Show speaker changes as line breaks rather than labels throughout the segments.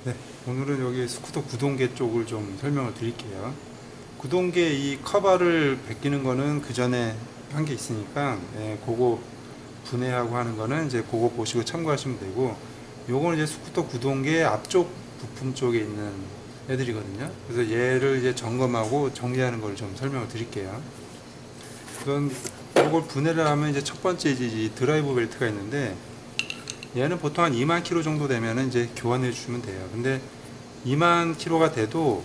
네, 오늘은 여기 스쿠터 구동계 쪽을 좀 설명을 드릴게요. 구동계 이 커버를 벗기는 거는 그 전에 한 게 있으니까, 그거 분해하고 하는 거는 이제 그거 보시고 참고하시면 되고, 요거는 이제 스쿠터 구동계 앞쪽 부품 쪽에 있는 애들이거든요. 그래서 얘를 이제 점검하고 정리하는 걸 좀 설명을 드릴게요. 우선 이걸 분해를 하면 이제 첫 번째 이제 이 드라이브 벨트가 있는데, 얘는 보통 한 2만 킬로 정도 되면 이제 교환해 주시면 돼요. 근데 2만 킬로가 돼도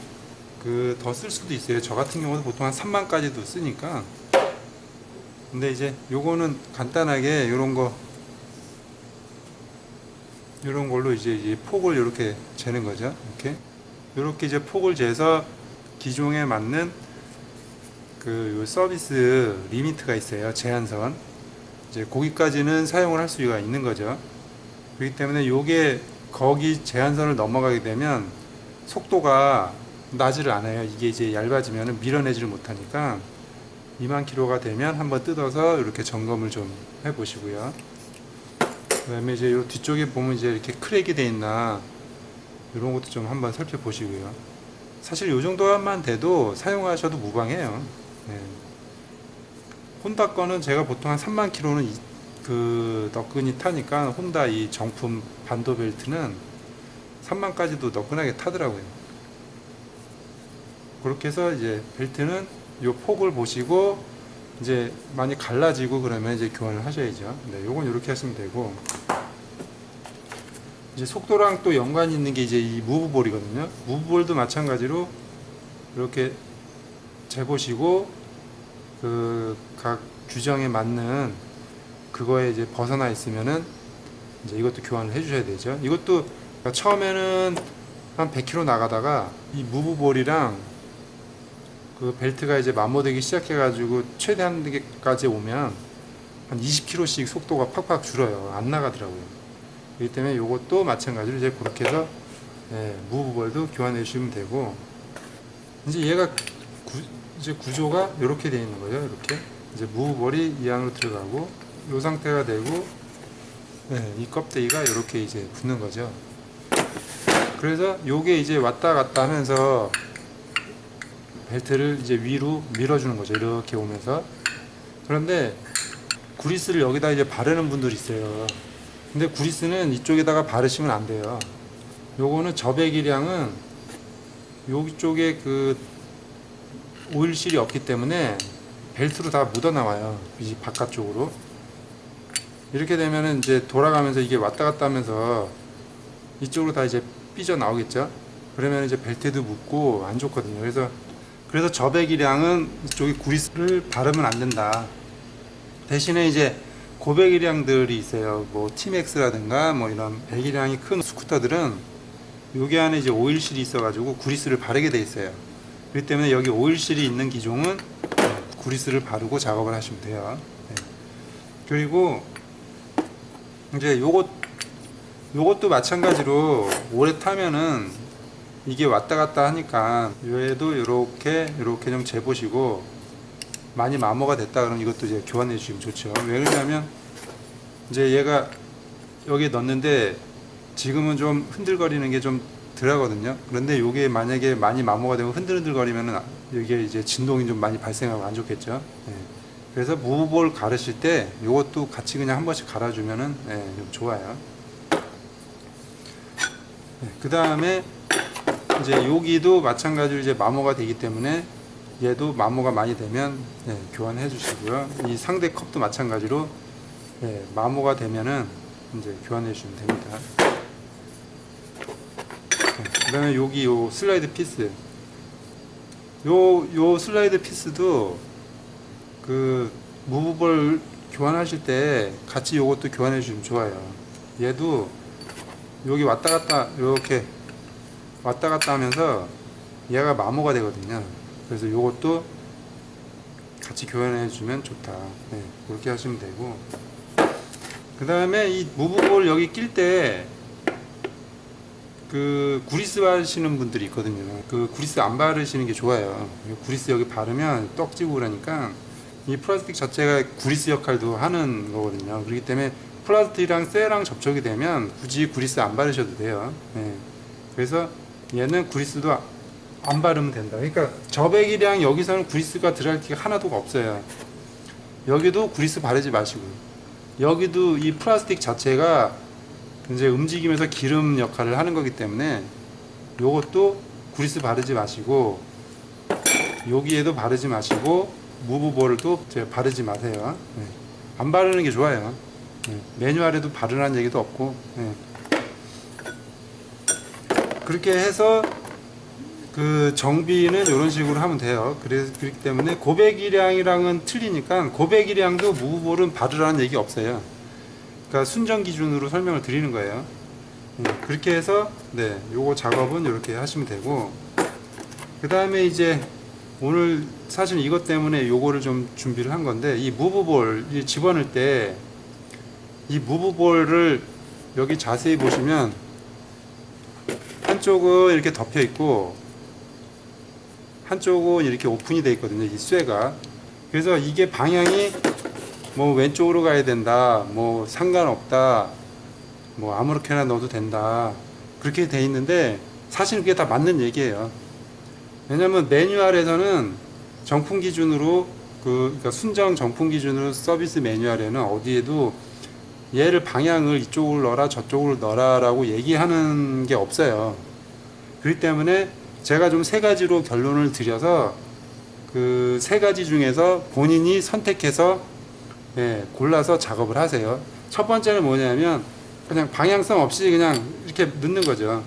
그 더 쓸 수도 있어요. 저 같은 경우는 보통 한 3만까지도 쓰니까. 근데 이제 요거는 간단하게 요런 걸로 이제 폭을 이렇게 재는 거죠. 이렇게 이제 폭을 재서 기종에 맞는 그 요 서비스 리미트가 있어요. 제한선. 이제 거기까지는 사용을 할 수가 있는 거죠. 그렇기 때문에 요게 거기 제한선을 넘어가게 되면 속도가 나지를 않아요. 이게 이제 얇아지면 밀어내지를 못하니까 2만 킬로가 되면 한번 뜯어서 이렇게 점검을 좀 해보시고요. 그 다음에 이제 요 뒤쪽에 보면 이제 이렇게 크랙이 돼 있나 이런 것도 좀 한번 살펴보시고요. 사실 요 정도만 돼도 사용하셔도 무방해요. 네. 혼다 거는 제가 보통 한 3만 킬로는 그 너끈히 타니까 혼다 이 정품 반도 벨트는 3만까지도 너끈하게 타더라고요. 그렇게 해서 이제 벨트는 요 폭을 보시고 이제 많이 갈라지고 그러면 이제 교환을 하셔야죠. 네, 요건 이렇게 하시면 되고, 이제 속도랑 또 연관이 있는 게 이제 이 무브볼이거든요. 무브볼도 마찬가지로 이렇게 재보시고 그 각 규정에 맞는 그거에 이제 벗어나 있으면은 이제 이것도 교환을 해 주셔야 되죠. 이것도 처음에는 한 100km 나가다가 이 무브볼이랑 그 벨트가 이제 마모되기 시작해 가지고 최대한 데까지 오면 한 20km씩 속도가 팍팍 줄어요. 안 나가더라고요. 그렇기 때문에 이것도 마찬가지로 이제 그렇게 해서 무브볼도 교환해 주시면 되고, 이제 얘가 이제 구조가 이렇게 되어 있는 거죠. 이렇게 이제 무브볼이 이 안으로 들어가고 이 상태가 되고, 이 껍데기가 이렇게 이제 붙는 거죠. 그래서 요게 이제 왔다 갔다 하면서 벨트를 이제 위로 밀어주는 거죠. 이렇게 오면서. 그런데 구리스를 여기다 이제 바르는 분들이 있어요. 근데 구리스는 이쪽에다가 바르시면 안 돼요. 요거는 저배기량은 요쪽에 그 오일실이 없기 때문에 벨트로 다 묻어 나와요. 이 바깥쪽으로. 이렇게 되면은 이제 돌아가면서 이게 왔다 갔다 하면서 이쪽으로 다 이제 삐져 나오겠죠. 그러면 이제 벨트도 묻고 안 좋거든요. 그래서 저배기량은 이쪽에 구리스를 바르면 안 된다. 대신에 이제 고배기량들이 있어요. 뭐 티맥스라든가 뭐 이런 배기량이 큰 스쿠터들은 여기 안에 이제 오일실이 있어가지고 구리스를 바르게 돼 있어요. 그렇기 때문에 여기 오일실이 있는 기종은 구리스를 바르고 작업을 하시면 돼요. 네. 그리고 이제 요것도 마찬가지로 오래 타면은 이게 왔다 갔다 하니까 얘도 이렇게 좀 재보시고 많이 마모가 됐다 그러면 이것도 이제 교환해 주시면 좋죠. 왜 그러냐면 이제 얘가 여기에 넣었는데 지금은 좀 흔들거리는 게 좀 덜하거든요. 그런데 이게 만약에 많이 마모가 되고 흔들흔들거리면은 이게 이제 진동이 좀 많이 발생하고 안 좋겠죠. 예. 그래서 무브볼 가르실 때 이것도 같이 그냥 한 번씩 갈아주면은 좀 좋아요. 그 다음에 이제 여기도 마찬가지로 이제 마모가 되기 때문에 얘도 마모가 많이 되면 교환해 주시고요. 이 상대 컵도 마찬가지로 마모가 되면은 이제 교환해 주시면 됩니다. 그 다음에 여기 요 슬라이드 피스, 요 슬라이드 피스도 그 무브볼 교환하실 때 같이 요것도 교환해 주시면 좋아요. 얘도 여기 왔다 갔다 이렇게 왔다 갔다 하면서 얘가 마모가 되거든요. 그래서 요것도 같이 교환해 주면 좋다. 그렇게 하시면 되고, 그 다음에 이 무브볼 여기 낄 때 그 구리스 바르시는 분들이 있거든요. 그 구리스 안 바르시는 게 좋아요. 구리스 여기 바르면 떡지고 그러니까 이 플라스틱 자체가 구리스 역할도 하는 거거든요. 그렇기 때문에 플라스틱이랑 쇠랑 접촉이 되면 굳이 구리스 안 바르셔도 돼요. 그래서 얘는 그리스도 안 바르면 된다. 그러니까 저배기량 여기서는 그리스가 들어갈 게 하나도 없어요. 여기도 그리스 바르지 마시고, 여기도 이 플라스틱 자체가 이제 움직이면서 기름 역할을 하는 거기 때문에 요것도 그리스 바르지 마시고, 여기에도 바르지 마시고, 무브볼도 바르지 마세요. 네. 안 바르는 게 좋아요. 네. 매뉴얼에도 바르라는 얘기도 없고. 네. 그렇게 해서 그 정비는 이런 식으로 하면 돼요. 그렇기 때문에 고배기량이랑은 틀리니까, 고배기량도 무브볼은 바르라는 얘기 없어요. 그러니까 순정 기준으로 설명을 드리는 거예요. 그렇게 해서 네, 요거 작업은 이렇게 하시면 되고, 그 다음에 이제 오늘 사실 이것 때문에 요거를 좀 준비를 한 건데, 이 무브볼 집어넣을 때 이 무브볼을 여기 자세히 보시면 한쪽은 이렇게 덮여 있고 한쪽은 이렇게 오픈이 되어 있거든요, 이 쇠가. 그래서 이게 방향이 뭐 왼쪽으로 가야 된다, 뭐 상관없다, 뭐 아무렇게나 넣어도 된다, 그렇게 돼 있는데 사실 그게 다 맞는 얘기예요. 왜냐면 매뉴얼에서는 정품 기준으로 그러니까 순정 정품 기준으로 서비스 매뉴얼에는 어디에도 얘를 방향을 이쪽으로 넣어라 저쪽으로 넣어라 라고 얘기하는 게 없어요. 그렇기 때문에 제가 좀 세 가지로 결론을 드려서 그 세 가지 중에서 본인이 선택해서 골라서 작업을 하세요. 첫 번째는 뭐냐면 그냥 방향성 없이 그냥 이렇게 넣는 거죠.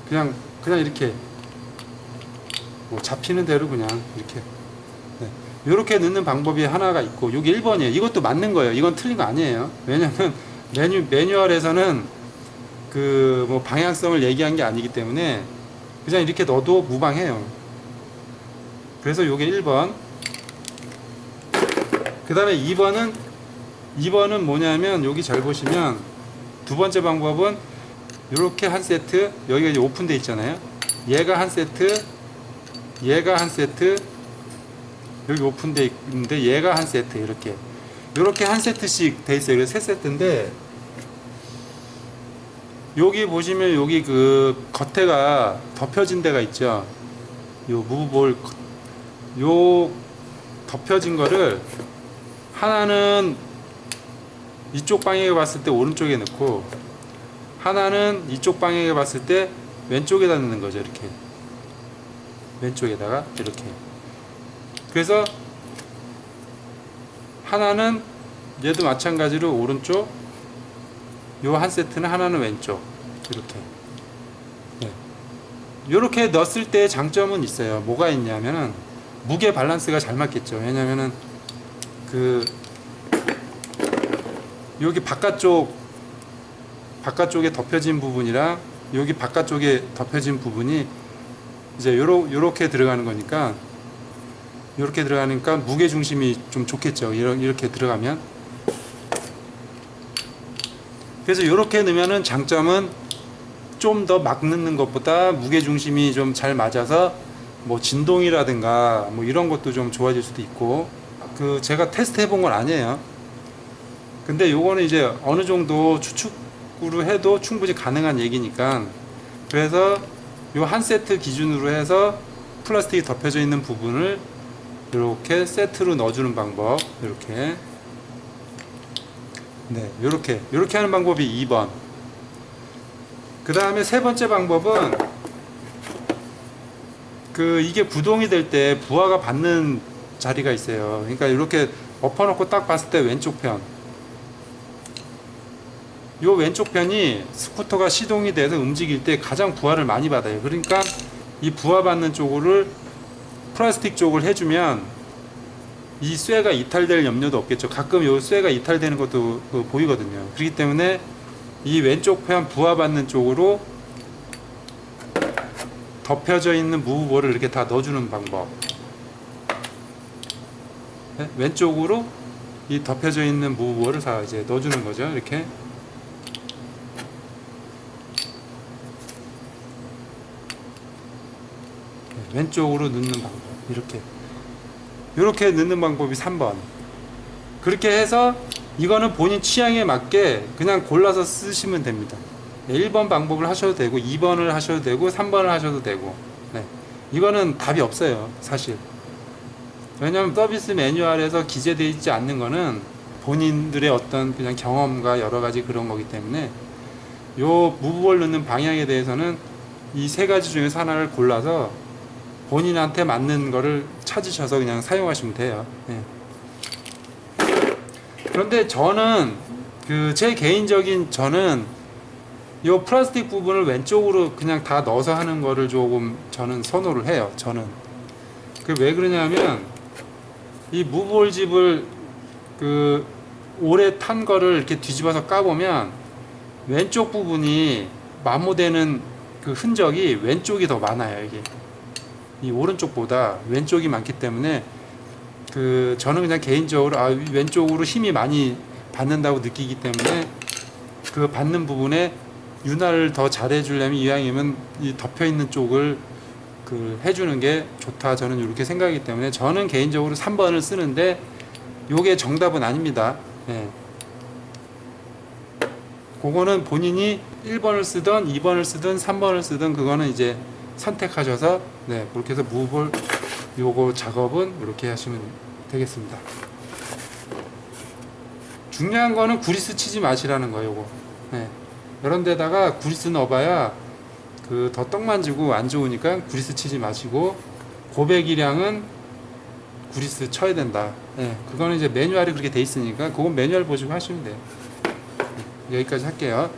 그냥 이렇게 뭐 잡히는 대로 그냥 이렇게 이렇게 넣는 방법이 하나가 있고, 이게 1번이에요. 이것도 맞는 거예요. 이건 틀린 거 아니에요. 왜냐면 매뉴얼에서는 그 뭐 방향성을 얘기한 게 아니기 때문에 그냥 이렇게 넣어도 무방해요. 그래서 요게 1번. 그 다음에 2번은 뭐냐면 여기 잘 보시면 두 번째 방법은 이렇게 한 세트, 여기가 이제 오픈되어 있잖아요. 얘가 한 세트, 얘가 한 세트, 여기 오픈되어 있는데 얘가 한 세트, 이렇게 한 세트씩 돼 있어요. 그래서 세 세트인데, 여기 보시면 여기 그 겉에가 덮여진 데가 있죠. 요 무브볼 요 덮여진 거를 하나는 이쪽 방향에 봤을 때 오른쪽에 넣고, 하나는 이쪽 방향에 봤을 때 왼쪽에다 넣는 거죠. 이렇게 왼쪽에다가 이렇게. 그래서 하나는 얘도 마찬가지로 오른쪽, 요 한 세트는 하나는 왼쪽, 이렇게. 이렇게 넣었을 때 장점은 있어요. 뭐가 있냐면은 무게 밸런스가 잘 맞겠죠. 왜냐면은 그 여기 바깥쪽에 덮여진 부분이랑 여기 바깥쪽에 덮여진 부분이 이제 요렇게 들어가는 거니까, 이렇게 들어가니까 무게 중심이 좀 좋겠죠. 이렇게 들어가면. 그래서 이렇게 넣으면은 장점은 좀 더 막 넣는 것보다 무게 중심이 좀 잘 맞아서 뭐 진동이라든가 뭐 이런 것도 좀 좋아질 수도 있고. 그 제가 테스트 해본 건 아니에요. 근데 요거는 이제 어느 정도 추측으로 해도 충분히 가능한 얘기니까, 그래서 요 한 세트 기준으로 해서 플라스틱이 덮여져 있는 부분을 이렇게 세트로 넣어주는 방법, 이렇게. 네, 요렇게 하는 방법이 2번. 그 다음에 세 번째 방법은 그 이게 구동이 될 때 부하가 받는 자리가 있어요. 그러니까 이렇게 엎어놓고 딱 봤을 때 왼쪽 편, 요 왼쪽 편이 스쿠터가 시동이 돼서 움직일 때 가장 부하를 많이 받아요. 그러니까 이 부하 받는 쪽을 플라스틱 쪽을 해주면 이 쇠가 이탈될 염려도 없겠죠. 가끔 요 쇠가 이탈되는 것도 보이거든요. 그렇기 때문에 이 왼쪽 편 부하 받는 쪽으로 덮여져 있는 무브볼을 이렇게 다 넣어주는 방법. 네? 왼쪽으로 이 덮여져 있는 무브볼을 다 이제 넣어주는 거죠. 이렇게. 네, 왼쪽으로 넣는 방법. 이렇게 넣는 방법이 3번. 그렇게 해서 이거는 본인 취향에 맞게 그냥 골라서 쓰시면 됩니다. 1번 방법을 하셔도 되고 2번을 하셔도 되고 3번을 하셔도 되고 네. 이거는 답이 없어요 사실. 왜냐하면 서비스 매뉴얼에서 기재되어 있지 않는 거는 본인들의 어떤 그냥 경험과 여러 가지 그런 거기 때문에 요 무브볼 넣는 방향에 대해서는 이 세 가지 중에서 하나를 골라서 본인한테 맞는 거를 찾으셔서 그냥 사용하시면 돼요. 네. 그런데 저는 제 개인적인 저는 요 플라스틱 부분을 왼쪽으로 그냥 다 넣어서 하는 거를 조금 저는 선호를 해요. 저는 그 왜 그러냐면 이 무브볼 집을 오래 탄 거를 이렇게 뒤집어서 까보면 왼쪽 부분이 마모되는 그 흔적이 왼쪽이 더 많아요. 이게 이 오른쪽보다 왼쪽이 많기 때문에 저는 그냥 개인적으로 왼쪽으로 힘이 많이 받는다고 느끼기 때문에 그 받는 부분에 윤활을 더 잘 해주려면 이왕이면 이 덮여 있는 쪽을 해주는 게 좋다 저는 이렇게 생각하기 때문에 저는 개인적으로 3번을 쓰는데 요게 정답은 아닙니다. 예. 그거는 본인이 1번을 쓰든 2번을 쓰든 3번을 쓰든 그거는 이제 선택하셔서 네, 그렇게 해서 무브볼 요거 작업은 이렇게 하시면 되겠습니다. 중요한 거는 구리스 치지 마시라는 거예요. 요거. 네. 이런 데다가 구리스 넣어봐야 더 떡 만지고 안 좋으니까 구리스 치지 마시고 고배기량은 구리스 쳐야 된다. 네. 그거는 이제 매뉴얼이 그렇게 돼 있으니까 그건 매뉴얼 보시고 하시면 돼요. 여기까지 할게요.